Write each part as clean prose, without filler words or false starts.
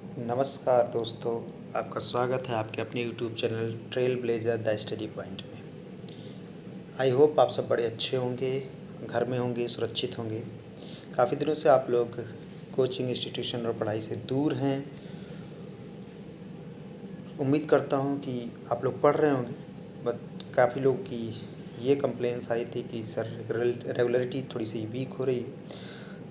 नमस्कार दोस्तों, आपका स्वागत है आपके अपने YouTube channel trail blazer the study point में। आई होप आप सब बड़े अच्छे होंगे, घर में होंगे, सुरक्षित होंगे। काफ़ी दिनों से आप लोग कोचिंग इंस्टीट्यूशन और पढ़ाई से दूर हैं। उम्मीद करता हूँ कि आप लोग पढ़ रहे होंगे, बट काफ़ी लोगों की ये कंप्लेंट्स आई थी कि सर रेगुलरिटी थोड़ी सी वीक हो रही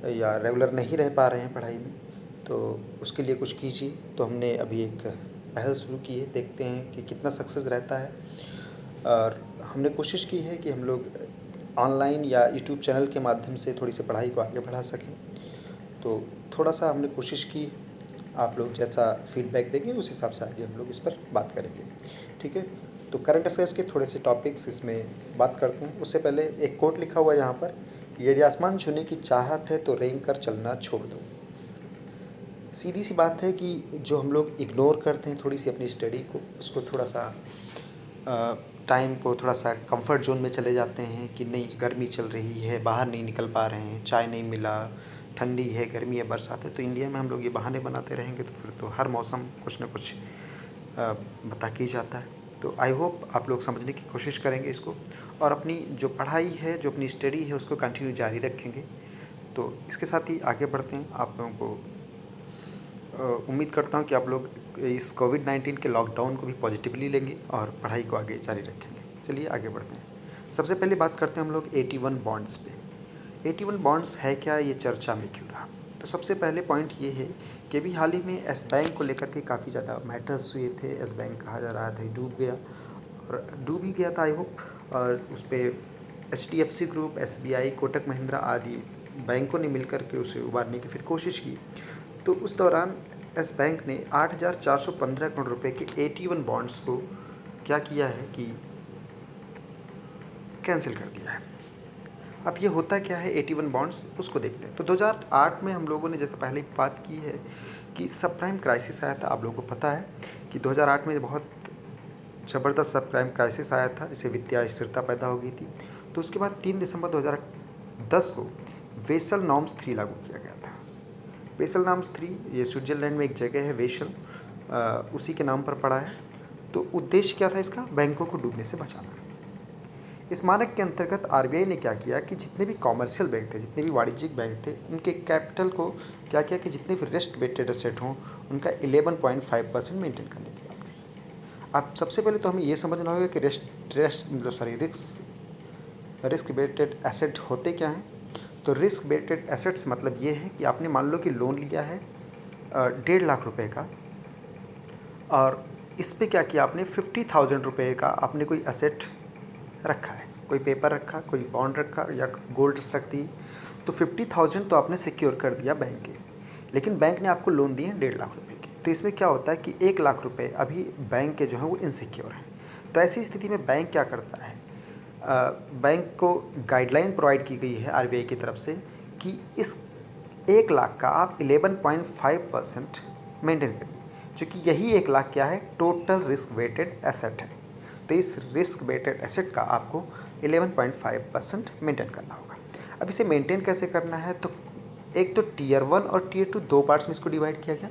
है या रेगुलर नहीं रह पा रहे हैं पढ़ाई में, तो उसके लिए कुछ कीजिए। तो हमने अभी एक पहल शुरू की है, देखते हैं कि कितना सक्सेस रहता है। और हमने कोशिश की है कि हम लोग ऑनलाइन या यूट्यूब चैनल के माध्यम से थोड़ी सी पढ़ाई को आगे बढ़ा सकें। तो थोड़ा सा हमने कोशिश की, आप लोग जैसा फीडबैक देंगे उस हिसाब से आगे हम लोग इस पर बात करेंगे, ठीक है। तो करंट अफेयर्स के थोड़े से टॉपिक्स इसमें बात करते हैं। उससे पहले एक कोट लिखा हुआ है यहाँ पर कि यदि आसमान छूने की चाहत है तो रेंग कर चलना छोड़ दो। सीधी सी बात है कि जो हम लोग इग्नोर करते हैं थोड़ी सी अपनी स्टडी को, उसको थोड़ा सा टाइम को थोड़ा सा कंफर्ट जोन में चले जाते हैं कि नहीं, गर्मी चल रही है, बाहर नहीं निकल पा रहे हैं, चाय नहीं मिला, ठंडी है, गर्मी है, बरसात है। तो इंडिया में हम लोग ये बहाने बनाते रहेंगे तो फिर तो हर मौसम कुछ ना कुछ बता के ही जाता है। तो आई होप आप लोग समझने की कोशिश करेंगे इसको, और अपनी जो पढ़ाई है, जो अपनी स्टडी है, उसको कंटिन्यू जारी रखेंगे। तो इसके साथ ही आगे बढ़ते हैं। आप लोगों को उम्मीद करता हूँ कि आप लोग इस कोविड-19 के लॉकडाउन को भी पॉजिटिवली लेंगे और पढ़ाई को आगे जारी रखेंगे। चलिए आगे बढ़ते हैं। सबसे पहले बात करते हैं हम लोग 81 बॉन्ड्स पे। 81 बॉन्ड्स है क्या, ये चर्चा में क्यों रहा? तो सबसे पहले पॉइंट ये है कि अभी हाल ही में एस बैंक को लेकर के काफ़ी ज़्यादा मैटर्स हुए थे। एस बैंक कहा जा रहा था डूब गया, और डूब ही गया था आई होप। और उस पर HDFC group, SBI, Kotak Mahindra आदि बैंकों ने मिलकर के उसे उबारने की फिर कोशिश की। तो उस दौरान एस बैंक ने 8,415 करोड़ रुपए के 81 बॉन्ड्स को क्या किया है कि कैंसिल कर दिया है। अब ये होता क्या है 81 बॉन्ड्स, उसको देखते हैं। तो 2008 में हम लोगों ने जैसे पहले बात की है कि सब प्राइम क्राइसिस आया था। आप लोगों को पता है कि 2008 में बहुत ज़बरदस्त सब प्राइम क्राइसिस आया था, जिससे वित्तीय अस्थिरता पैदा हो गई थी। तो उसके बाद 3 दिसंबर 2010 को वेसल नॉर्म्स 3 लागू किया गया था। वेसल नॉर्म्स 3 ये स्विट्ज़रलैंड में एक जगह है, वेसल, उसी के नाम पर पड़ा है। तो उद्देश्य क्या था इसका? बैंकों को डूबने से बचाना। इस मानक के अंतर्गत RBI ने क्या किया कि जितने भी कॉमर्शियल बैंक थे, जितने भी वाणिज्यिक बैंक थे, उनके कैपिटल को क्या किया कि जितने भी रिस्क वेटेड एसेट हों, उनका 11.5% मेंटेन करने की बात कही। अब सबसे पहले तो हमें ये समझना होगा कि रिस्क वेटेड एसेट होते क्या हैं। तो रिस्क वेटेड एसेट्स मतलब ये है कि आपने मान लो कि लोन लिया है 1.5 लाख रुपए का, और इस पे क्या किया आपने 50,000 रुपये का आपने कोई एसेट रखा है, कोई पेपर रखा, कोई बॉन्ड रखा या गोल्ड रख दी। तो 50,000 तो आपने सिक्योर कर दिया बैंक के, लेकिन बैंक ने आपको लोन दिए 1.5 लाख रुपए के। तो इसमें क्या होता है कि 1 लाख रुपए अभी बैंक के जो हैं वो इनसिक्योर हैं। तो ऐसी स्थिति में बैंक क्या करता है, बैंक को गाइडलाइन प्रोवाइड की गई है RBI की तरफ से कि इस 1 लाख का आप 11.5% मेंटेन करिए, क्योंकि यही 1 लाख क्या है, टोटल रिस्क वेटेड एसेट है। तो इस रिस्क वेटेड एसेट का आपको 11.5% मेंटेन करना होगा। अब इसे मेंटेन कैसे करना है, तो एक तो टीयर 1 और टीयर 2 दो पार्ट्स में इसको डिवाइड किया गया।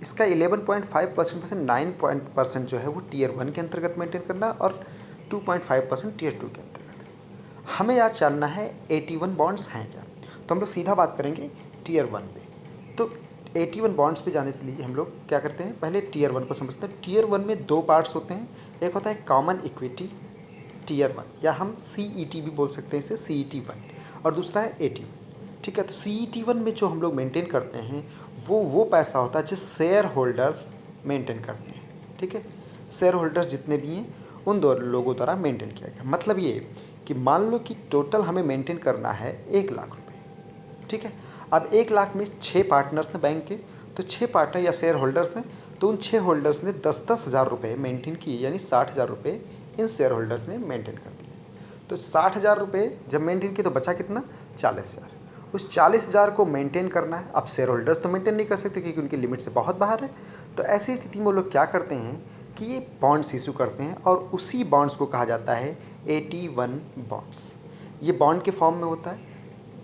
इसका 11.5% में से 9% जो है वो टीयर 1 के अंतर्गत मेंटेन करना, और 2.5% टीयर 2 के अंतर्गत। हमें आज जानना है 81 बॉन्ड्स हैं क्या। तो हम लोग सीधा बात करेंगे टीयर 1 पे। तो 81 बॉन्ड्स पे जाने से लिए हम लोग क्या करते हैं, पहले टीयर 1 को समझते हैं। टीयर 1 में दो पार्ट्स होते हैं, एक होता है कॉमन इक्विटी टीयर 1, या हम CET भी बोल सकते हैं इसे, CET1, और दूसरा है 81। ठीक है, तो CET1 में जो हम लोग मेंटेन करते हैं वो पैसा होता है जो शेयर होल्डर्स मेंटेन करते हैं। ठीक है, शेयर होल्डर्स जितने भी हैं उन दो लोगों द्वारा मेंटेन किया गया। मतलब ये कि मान लो कि टोटल हमें मेंटेन करना है 1 लाख रुपए। ठीक है, अब 1 लाख में 6 पार्टनर्स हैं बैंक के, तो 6 पार्टनर या शेयर होल्डर्स हैं। तो उन 6 होल्डर्स ने 10-10 हज़ार रुपये मेंटेन किए, यानी 60,000 रुपये इन शेयर होल्डर्स ने मेंटेन कर दिए। तो 60,000 रुपये जब मेंटेन किए तो बचा कितना, 40,000। उस 40,000 को मेंटेन करना है। अब शेयर होल्डर्स तो मेंटेन नहीं कर सकते क्योंकि उनकी लिमिट से बहुत बाहर है। तो ऐसी स्थिति में वो लोग क्या करते हैं कि ये बॉन्ड्स इशू करते हैं, और उसी बॉन्ड्स को कहा जाता है 81 बॉन्ड्स। ये बॉन्ड के फॉर्म में होता है।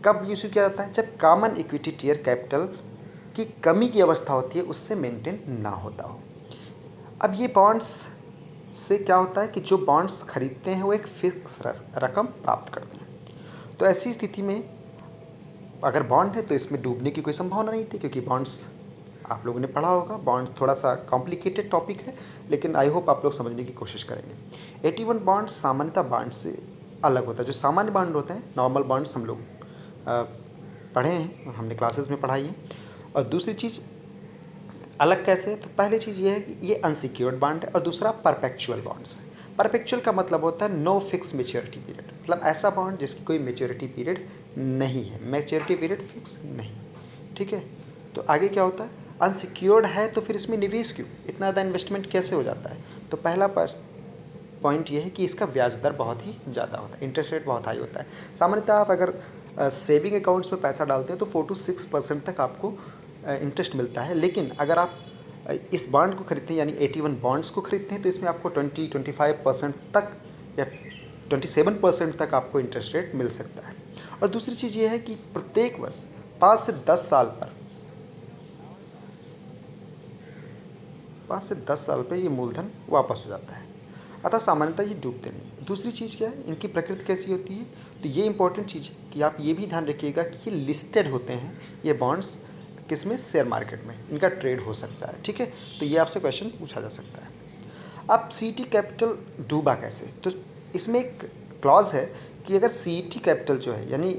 कब इशू किया जाता है, जब कॉमन इक्विटी टीयर कैपिटल की कमी की अवस्था होती है उससे मेंटेन ना होता हो। अब ये बॉन्ड्स से क्या होता है कि जो बॉन्ड्स खरीदते हैं वो एक फिक्स रकम प्राप्त करते हैं। तो ऐसी स्थिति में अगर बॉन्ड है तो इसमें डूबने की कोई संभावना नहीं थी, क्योंकि बॉन्ड्स आप लोगों ने पढ़ा होगा। बॉन्ड थोड़ा सा कॉम्प्लिकेटेड टॉपिक है, लेकिन आई होप आप लोग समझने की कोशिश करेंगे। 81 बॉन्ड सामान्यतः बॉन्ड से अलग होता है। जो सामान्य बॉन्ड होते हैं, नॉर्मल बॉन्ड्स, हम लोग पढ़े हैं, हमने क्लासेस में पढ़ाई है। और दूसरी चीज़ अलग कैसे है, तो पहली चीज़ ये है कि ये अनसिक्योर्ड बॉन्ड है, और दूसरा परपेचुअल बॉन्ड्स है। परपेचुअल का मतलब होता है नो फिक्स मेच्योरिटी पीरियड, मतलब ऐसा बॉन्ड जिसकी कोई मेच्योरिटी पीरियड नहीं है, मेच्योरिटी पीरियड फिक्स नहीं। ठीक है, तो आगे क्या होता है, अनसिक्योर्ड है तो फिर इसमें निवेश क्यों, इतना ज़्यादा इन्वेस्टमेंट कैसे हो जाता है। तो पहला पॉइंट ये है कि इसका ब्याज दर बहुत ही ज़्यादा होता है, इंटरेस्ट रेट बहुत हाई होता है। सामान्यतः आप अगर सेविंग अकाउंट्स में पैसा डालते हैं तो 4 से 6% तक आपको इंटरेस्ट मिलता है, लेकिन अगर आप इस बॉन्ड को खरीदते हैं, यानी 81 बॉन्ड्स को खरीदते हैं, तो इसमें आपको 20-25% तक या 27% तक आपको इंटरेस्ट रेट मिल सकता है। और दूसरी चीज़ ये है कि प्रत्येक वर्ष 5 से 10 साल पर 5 से 10 साल पर ये मूलधन वापस हो जाता है, अतः सामान्यतः ये डूबते नहीं हैं। दूसरी चीज़ क्या है, इनकी प्रकृति कैसी होती है, तो ये इंपॉर्टेंट चीज़ है कि आप ये भी ध्यान रखिएगा कि ये लिस्टेड होते हैं, ये बॉन्ड्स किसमें, शेयर मार्केट में इनका ट्रेड हो सकता है। ठीक है, तो ये आपसे क्वेश्चन पूछा जा सकता है। अब सीईटी कैपिटल डूबा कैसे, तो इसमें एक क्लॉज है कि अगर सीईटी कैपिटल जो है, यानी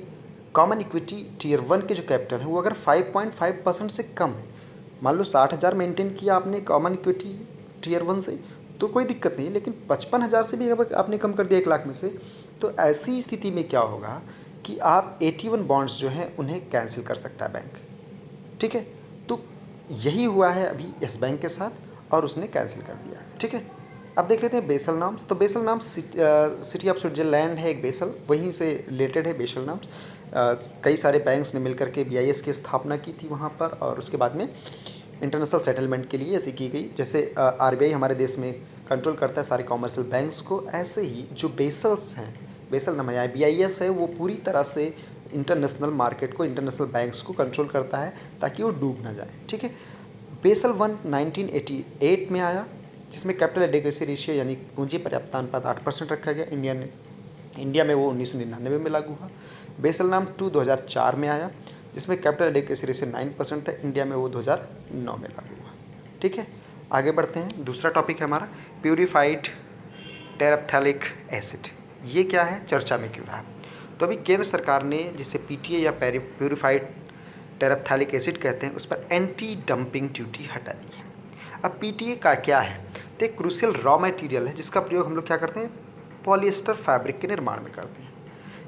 कॉमन इक्विटी टीयर 1 के जो कैपिटल है, वो अगर 5.5% से कम है, मान लो 60,000 मेंटेन किया आपने कॉमन इक्विटी टीयर 1 से, तो कोई दिक्कत नहीं है, लेकिन 55,000 से भी अगर आपने कम कर दिया 1 लाख में से, तो ऐसी स्थिति में क्या होगा कि आप 81 बॉन्ड्स जो हैं उन्हें कैंसिल कर सकता है बैंक। ठीक है, तो यही हुआ है अभी इस बैंक के साथ, और उसने कैंसिल कर दिया। ठीक है, अब देख लेते हैं बेसल नाम्स। तो बेसल नाम्स सिटी ऑफ स्विट्जरलैंड है एक बेसल, वहीं से रिलेटेड है बेसल नाम्स। कई सारे बैंक्स ने मिलकर के बीआईएस की स्थापना की थी वहाँ पर, और उसके बाद में इंटरनेशनल सेटलमेंट के लिए ऐसी की गई। जैसे आरबीआई हमारे देश में कंट्रोल करता है सारे कॉमर्शियल बैंक्स को, ऐसे ही जो बेसल्स हैं, बेसल नाम है बीआईएस है, वो पूरी तरह से इंटरनेशनल मार्केट को, इंटरनेशनल बैंक्स को कंट्रोल करता है ताकि वो डूब ना जाए। ठीक है, बेसल 1 1988 में आया, जिसमें कैपिटल एडिक्वेसी रेशियो यानी पूंजी पर्याप्तता अनुपात 8% रखा गया। इंडिया में वो 1999 में लागू हुआ। बेसल नाम 2 2004 में आया, जिसमें कैपिटल एडिक्वेसी रेशियो 9% था। इंडिया में वो 2009 में लागू हुआ। ठीक है, आगे बढ़ते हैं। दूसरा टॉपिक है हमारा प्यूरिफाइड टेरेप्थैलिक एसिड। ये क्या है, चर्चा में क्यों रहा। तो अभी केंद्र सरकार ने जिसे पीटीए या प्यूरिफाइड टेरेप्थैलिक एसिड कहते हैं, उस पर एंटी डंपिंग ड्यूटी हटा दी है। अब पीटीए का क्या है, तो एक क्रूशियल रॉ मटेरियल है जिसका प्रयोग हम लोग क्या करते हैं, पॉलिएस्टर फैब्रिक के निर्माण में करते हैं।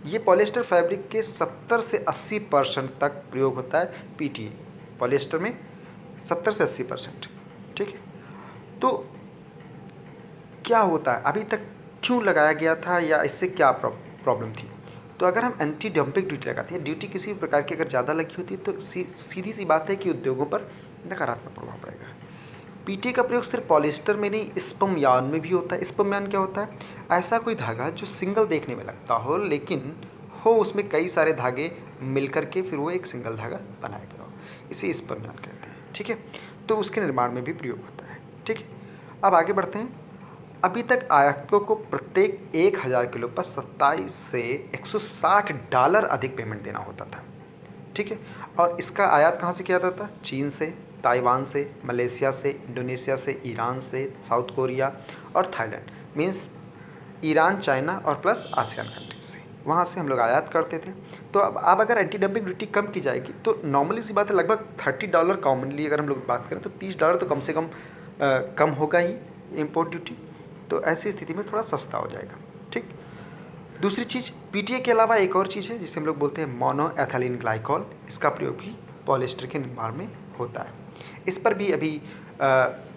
ये पॉलिएस्टर फैब्रिक के 70 से 80% तक प्रयोग होता है पीटीए, पॉलिएस्टर में 70 से 80%। ठीक है, तो क्या होता है, अभी तक क्यों लगाया गया था या इससे क्या प्रॉब्लम थी। तो अगर हम एंटी डंपिंग ड्यूटी लगाते हैं, ड्यूटी किसी भी प्रकार की अगर ज़्यादा लगी होती है तो सीधी सी बात है कि उद्योगों पर नकारात्मक प्रभाव पड़ेगा। पीटीए का प्रयोग सिर्फ पॉलिएस्टर में नहीं, स्पम यार्न में भी होता है। स्पम यार्न क्या होता है, ऐसा कोई धागा जो सिंगल देखने में लगता हो, लेकिन हो उसमें कई सारे धागे मिलकर के फिर वो एक सिंगल धागा बनाया गया हो, इसे स्पम यार्न कहते हैं। ठीक है, तो उसके निर्माण में भी प्रयोग होता है। ठीक है, अब आगे बढ़ते हैं। अभी तक आयातकों को प्रत्येक 1000 किलो पर 27 से $160 अधिक पेमेंट देना होता था। ठीक है, और इसका आयात कहाँ से किया जाता था, चीन से, ताइवान से, मलेशिया से, इंडोनेशिया से, ईरान से, साउथ कोरिया और थाईलैंड, मीन्स ईरान, चाइना और प्लस आसियान कंट्रीज से, वहाँ से हम लोग आयात करते थे। तो अब अगर एंटी डंपिंग ड्यूटी कम की जाएगी तो नॉर्मली सी बात है, लगभग $30 कॉमनली अगर हम लोग बात करें तो $30 तो कम से कम कम होगा ही इम्पोर्ट ड्यूटी। तो ऐसी स्थिति में थोड़ा सस्ता हो जाएगा। ठीक, दूसरी चीज़ पीटीए के अलावा एक और चीज़ है जिसे हम लोग बोलते हैं मोनो एथिलीन ग्लाइकॉल। इसका प्रयोग भी पॉलिएस्टर के निर्माण में होता है। इस पर भी अभी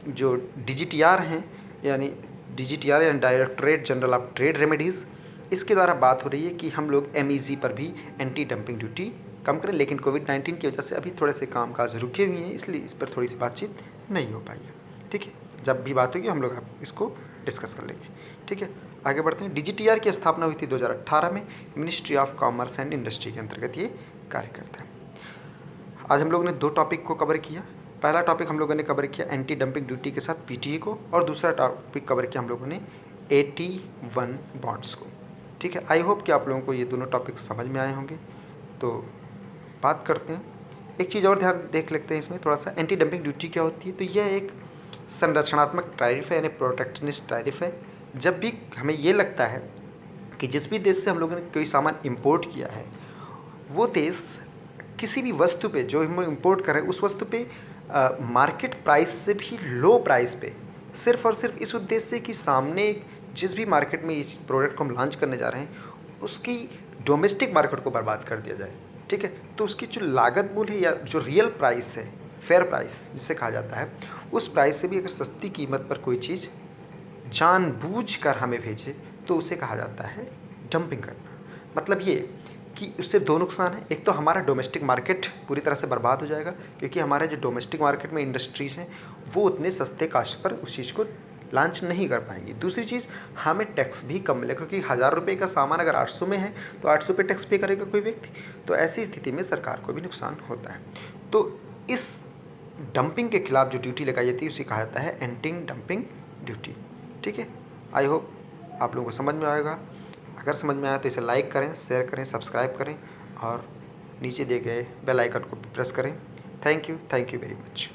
जो डीजीटीआर हैं, यानी डीजीटीआर यानी directorate general of trade remedies, इसके द्वारा बात हो रही है कि हम लोग एमईजी पर भी एंटी डंपिंग ड्यूटी कम करें, लेकिन कोविड-19 की वजह से अभी थोड़े से कामकाज रुके हुए हैं, इसलिए इस पर थोड़ी सी बातचीत नहीं हो पाई है। ठीक है, जब भी बात होगी हम लोग इसको डिस्कस कर लेंगे। ठीक है, आगे बढ़ते हैं। डीजीटीआर की स्थापना हुई थी 2018 में, ministry of commerce and industry के अंतर्गत ये कार्य करता है। आज हम लोगों ने 2 टॉपिक को कवर किया। पहला टॉपिक हम लोगों ने कवर किया एंटी डंपिंग ड्यूटी के साथ पीटीए को, और दूसरा टॉपिक कवर किया हम लोगों ने 81 बॉन्ड्स को। ठीक है, आई होप कि आप लोगों को ये दोनों टॉपिक समझ में आए होंगे। तो बात करते हैं, एक चीज़ और ध्यान देख लेते हैं इसमें थोड़ा सा, एंटी डंपिंग ड्यूटी क्या होती है। तो यह एक संरक्षणात्मक टैरिफ है, यानी प्रोटेक्शनिस्ट टैरिफ है। जब भी हमें ये लगता है कि जिस भी देश से हम लोगों ने कोई सामान इंपोर्ट किया है, वो देश किसी भी वस्तु पे जो हम इंपोर्ट कर रहे हैं उस वस्तु पे मार्केट प्राइस से भी लो प्राइस पे, सिर्फ और सिर्फ इस उद्देश्य से कि सामने जिस भी मार्केट में इस प्रोडक्ट को हम लॉन्च करने जा रहे हैं उसकी डोमेस्टिक मार्केट को बर्बाद कर दिया जाए। ठीक है, तो उसकी जो लागत मूल्य है या जो रियल प्राइस है, फेयर प्राइस जिसे कहा जाता है, उस प्राइस से भी अगर सस्ती कीमत पर कोई चीज़ जानबूझकर हमें भेजे तो उसे कहा जाता है डंपिंग करना। मतलब ये कि उससे 2 नुकसान हैं। एक तो हमारा डोमेस्टिक मार्केट पूरी तरह से बर्बाद हो जाएगा, क्योंकि हमारे जो डोमेस्टिक मार्केट में इंडस्ट्रीज़ हैं वो उतने सस्ते कास्ट पर उस चीज़ को लॉन्च नहीं कर पाएंगी। दूसरी चीज़, हमें टैक्स भी कम मिलेगा, क्योंकि 1000 रुपये का सामान अगर 800 में है तो 800 पे टैक्स पे करेगा कोई व्यक्ति। तो ऐसी स्थिति में सरकार को भी नुकसान होता है। तो इस डंपिंग के खिलाफ जो ड्यूटी लगाई जाती है उसे कहा जाता है एंटी डंपिंग ड्यूटी। ठीक है, आई होप आप लोगों को समझ में आएगा। अगर समझ में आया तो इसे लाइक करें, शेयर करें, सब्सक्राइब करें और नीचे दिए गए बेल आइकन को प्रेस करें। Thank you very much.